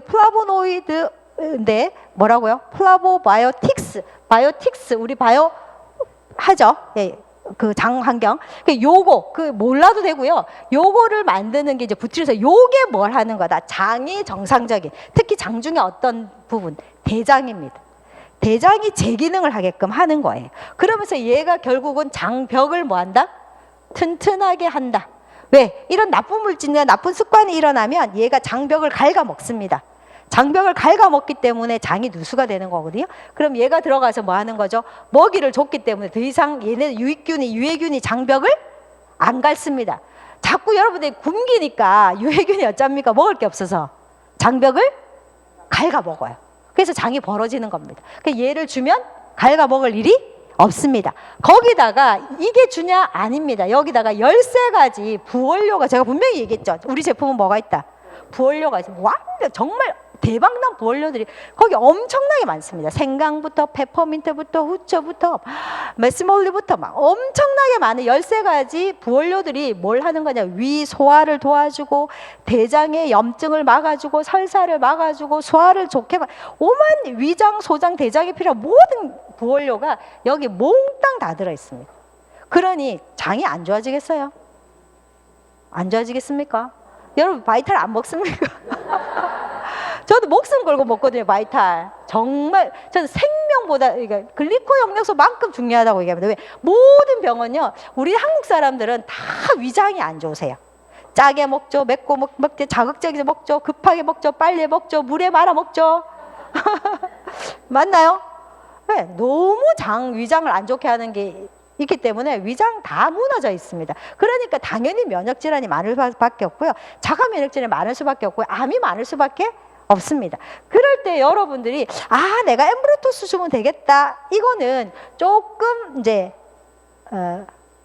플라보노이드인데 뭐라고요? 플라보바이오틱스. 우리 바이오 하죠. 예. 그 장 환경. 몰라도 되고요. 요거를 만드는 게 부티르산. 요게 뭘 하는 거다? 장이 정상적인. 특히 장 중에 어떤 부분? 대장입니다. 대장이 제 기능을 하게끔 하는 거예요. 그러면서 얘가 결국은 장벽을 뭐 한다? 튼튼하게 한다. 왜? 이런 나쁜 물질이나 나쁜 습관이 일어나면 얘가 장벽을 갉아먹습니다. 장벽을 갉아먹기 때문에 장이 누수가 되는 거거든요. 그럼 얘가 들어가서 뭐 하는 거죠? 먹이를 줬기 때문에 더 이상 얘네 유해균이 장벽을 안 갉습니다. 자꾸 여러분들이 굶기니까 유해균이 어쩝니까? 먹을 게 없어서 장벽을 갉아먹어요. 그래서 장이 벌어지는 겁니다. 얘를 주면 갉아먹을 일이 없습니다. 거기다가 이게 주냐? 아닙니다. 여기다가 13가지 부원료가, 제가 분명히 얘기했죠. 우리 제품은 뭐가 있다? 부원료가 있어요. 완전 정말 대박난 부원료들이 거기 엄청나게 많습니다. 생강부터 페퍼민트부터 후초부터 메스몰리부터 막 엄청나게 많은 13가지 부원료들이 뭘 하는 거냐? 위 소화를 도와주고 대장의 염증을 막아주고 설사를 막아주고 소화를 좋게 오만 위장, 소장, 대장에 필요한 모든 부원료가 여기 몽땅 다 들어있습니다. 그러니 장이 안 좋아지겠어요? 안 좋아지겠습니까? 여러분 바이탈 안 먹습니까? 저도 목숨 걸고 먹거든요. 바이탈. 정말 저는 생명보다 글리코 영양소만큼 중요하다고 얘기합니다. 왜? 모든 병은요, 우리 한국 사람들은 다 위장이 안 좋으세요. 짜게 먹죠, 맵고 먹죠, 자극적이게 먹죠, 급하게 먹죠, 빨리 먹죠, 물에 말아 먹죠. 맞나요? 네, 너무 위장을 안 좋게 하는 게 있기 때문에 위장 다 무너져 있습니다. 그러니까 당연히 면역질환이 많을 수밖에 없고요. 자가 면역질환이 많을 수밖에 없고요. 암이 많을 수밖에 없습니다. 그럴 때 여러분들이 내가 엠브루토스 주면 되겠다. 이거는 조금 이제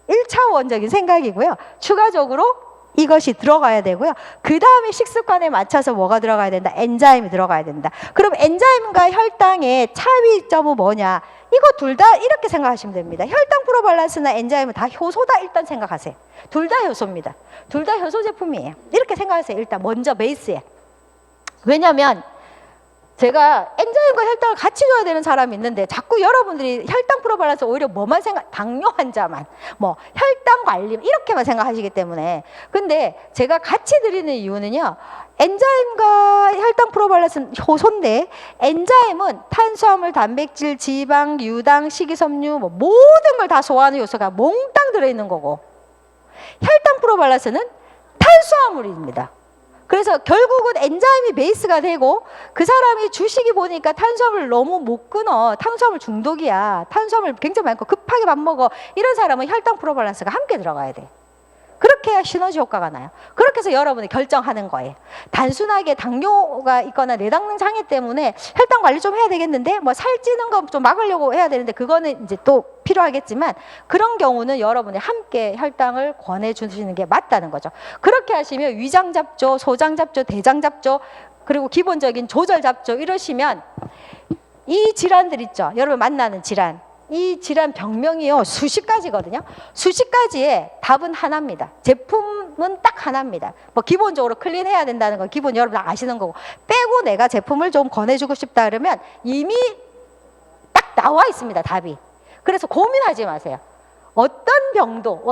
1차원적인 생각이고요. 추가적으로 이것이 들어가야 되고요. 그 다음에 식습관에 맞춰서 뭐가 들어가야 된다? 엔자임이 들어가야 된다. 그럼 엔자임과 혈당의 차이점은 뭐냐? 이거 둘 다 이렇게 생각하시면 됩니다. 혈당 프로밸런스나 엔자임은 다 효소다 일단 생각하세요. 둘 다 효소입니다. 둘 다 효소 제품이에요. 이렇게 생각하세요. 일단 먼저 베이스에. 왜냐면 제가 엔자임과 혈당을 같이 줘야 되는 사람이 있는데 자꾸 여러분들이 혈당 프로밸런스 오히려 뭐만 당뇨 환자만 혈당 관리 이렇게만 생각하시기 때문에. 근데 제가 같이 드리는 이유는요, 엔자임과 혈당 프로밸런스는 효소인데 엔자임은 탄수화물, 단백질, 지방, 유당, 식이섬유 모든 걸 다 소화하는 요소가 몽땅 들어있는 거고, 혈당 프로밸런스는 탄수화물입니다. 그래서 결국은 엔자임이 베이스가 되고, 그 사람이 주식이 보니까 탄수화물 너무 못 끊어, 탄수화물 중독이야, 탄수화물 굉장히 많고 급하게 밥 먹어, 이런 사람은 혈당 프로밸런스가 함께 들어가야 돼. 그렇게 해야 시너지 효과가 나요. 그렇게 해서 여러분이 결정하는 거예요. 단순하게 당뇨가 있거나 내당능 장애 때문에 혈당 관리 좀 해야 되겠는데, 살찌는 거 좀 막으려고 해야 되는데, 그거는 이제 또 필요하겠지만, 그런 경우는 여러분이 함께 혈당을 권해주시는 게 맞다는 거죠. 그렇게 하시면 위장 잡조, 소장 잡조, 대장 잡조, 그리고 기본적인 조절 잡조 이러시면 이 질환들 있죠. 여러분 만나는 질환. 이 질환 병명이요, 수십 가지거든요. 수십 가지의 답은 하나입니다. 제품은 딱 하나입니다. 기본적으로 클린해야 된다는 건 기본 여러분 아시는 거고, 빼고 내가 제품을 좀 권해주고 싶다 그러면 이미 딱 나와 있습니다, 답이. 그래서 고민하지 마세요. 어떤 병도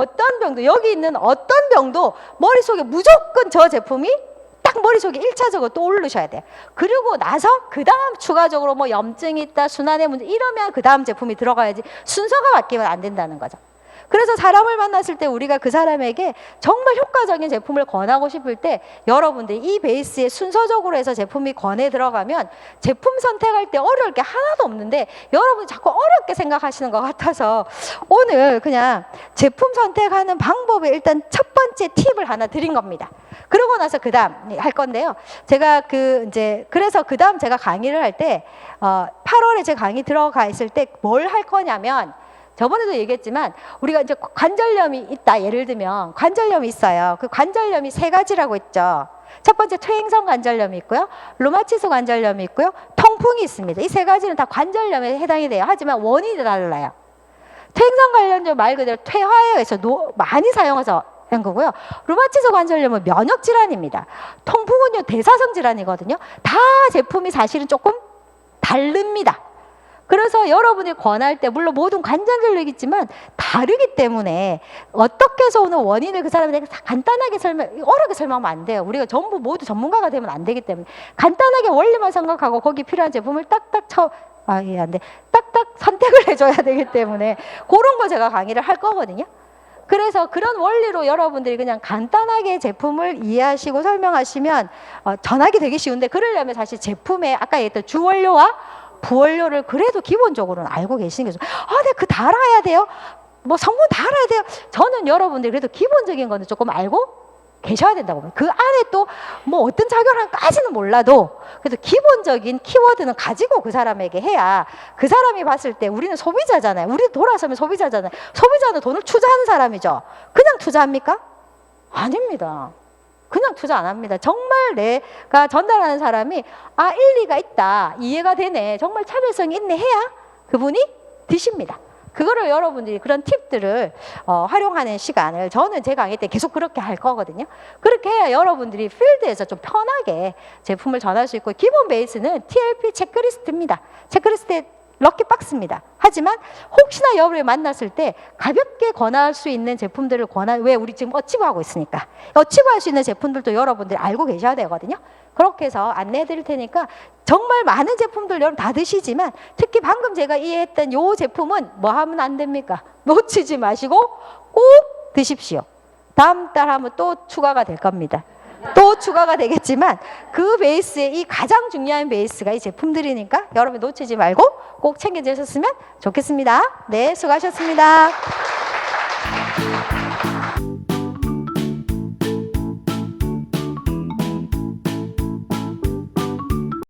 여기 있는 어떤 병도 머릿속에 무조건 저 제품이 딱 머릿속에 1차적으로 떠오르셔야 돼요. 그리고 나서 그 다음 추가적으로 염증이 있다, 순환의 문제 이러면 그 다음 제품이 들어가야지, 순서가 바뀌면 안 된다는 거죠. 그래서 사람을 만났을 때 우리가 그 사람에게 정말 효과적인 제품을 권하고 싶을 때 여러분들이 이 베이스에 순서적으로 해서 제품이 권해 들어가면 제품 선택할 때 어려울 게 하나도 없는데, 여러분이 자꾸 어렵게 생각하시는 것 같아서 오늘 그냥 제품 선택하는 방법에 일단 첫 번째 팁을 하나 드린 겁니다. 그러고 나서 그 다음 할 건데요. 제가 그래서 그 다음 제가 강의를 할 때 8월에 제 강의 들어가 있을 때 뭘 할 거냐면, 저번에도 얘기했지만 우리가 이제 관절염이 있다, 예를 들면 관절염이 있어요. 그 관절염이 3가지라고 했죠. 첫 번째 퇴행성 관절염이 있고요, 류마티스 관절염이 있고요, 통풍이 있습니다. 이 3가지는 다 관절염에 해당이 돼요. 하지만 원인이 달라요. 퇴행성 관절염 말 그대로 퇴화에서 많이 사용해서 한 거고요. 류마티스 관절염은 면역 질환입니다. 통풍은요 대사성 질환이거든요. 다 제품이 사실은 조금 다릅니다. 그래서 여러분이 권할 때 물론 모든 관절염이겠지만 다르기 때문에 어떻게 해서 오는 원인을 그 사람에게 간단하게 어렵게 설명하면 안 돼요. 우리가 전부 모두 전문가가 되면 안 되기 때문에 간단하게 원리만 생각하고 거기 필요한 제품을 딱딱 안 돼. 딱딱 선택을 해줘야 되기 때문에 그런 거 제가 강의를 할 거거든요. 그래서 그런 원리로 여러분들이 그냥 간단하게 제품을 이해하시고 설명하시면 전하기 되게 쉬운데, 그러려면 사실 제품에 아까 얘기했던 주원료와 부원료를 그래도 기본적으로는 알고 계시는 게 내가 그 다 알아야 돼요? 성분 다 알아야 돼요? 저는 여러분들이 그래도 기본적인 거는 조금 알고 계셔야 된다고 봅니다. 그 안에 또 뭐 어떤 작용을까지는 몰라도 그래도 기본적인 키워드는 가지고 그 사람에게 해야 그 사람이 봤을 때 우리는 소비자잖아요. 우리도 돌아서면 소비자잖아요. 소비자는 돈을 투자하는 사람이죠. 그냥 투자합니까? 아닙니다. 그냥 투자 안 합니다. 정말 내가 전달하는 사람이 아, 일리가 있다, 이해가 되네, 정말 차별성이 있네 해야 그분이 드십니다. 그거를 여러분들이 그런 팁들을 활용하는 시간을 저는 제 강의 때 계속 그렇게 할 거거든요. 그렇게 해야 여러분들이 필드에서 좀 편하게 제품을 전할 수 있고, 기본 베이스는 TLP 체크리스트입니다. 체크리스트의 럭키박스입니다. 하지만 혹시나 여러분을 만났을 때 가볍게 권할 수 있는 제품들을 왜 우리 지금 어치브하고 있으니까 어치브할 수 있는 제품들도 여러분들이 알고 계셔야 되거든요. 그렇게 해서 안내해 드릴 테니까 정말 많은 제품들 여러분 다 드시지만 특히 방금 제가 이해했던 요 제품은 뭐 하면 안 됩니까? 놓치지 마시고 꼭 드십시오. 다음 달 하면 또 추가가 될 겁니다. 또 추가가 되겠지만 그 베이스에 이 가장 중요한 베이스가 이 제품들이니까 여러분 놓치지 말고 꼭 챙겨 주셨으면 좋겠습니다. 네, 수고하셨습니다.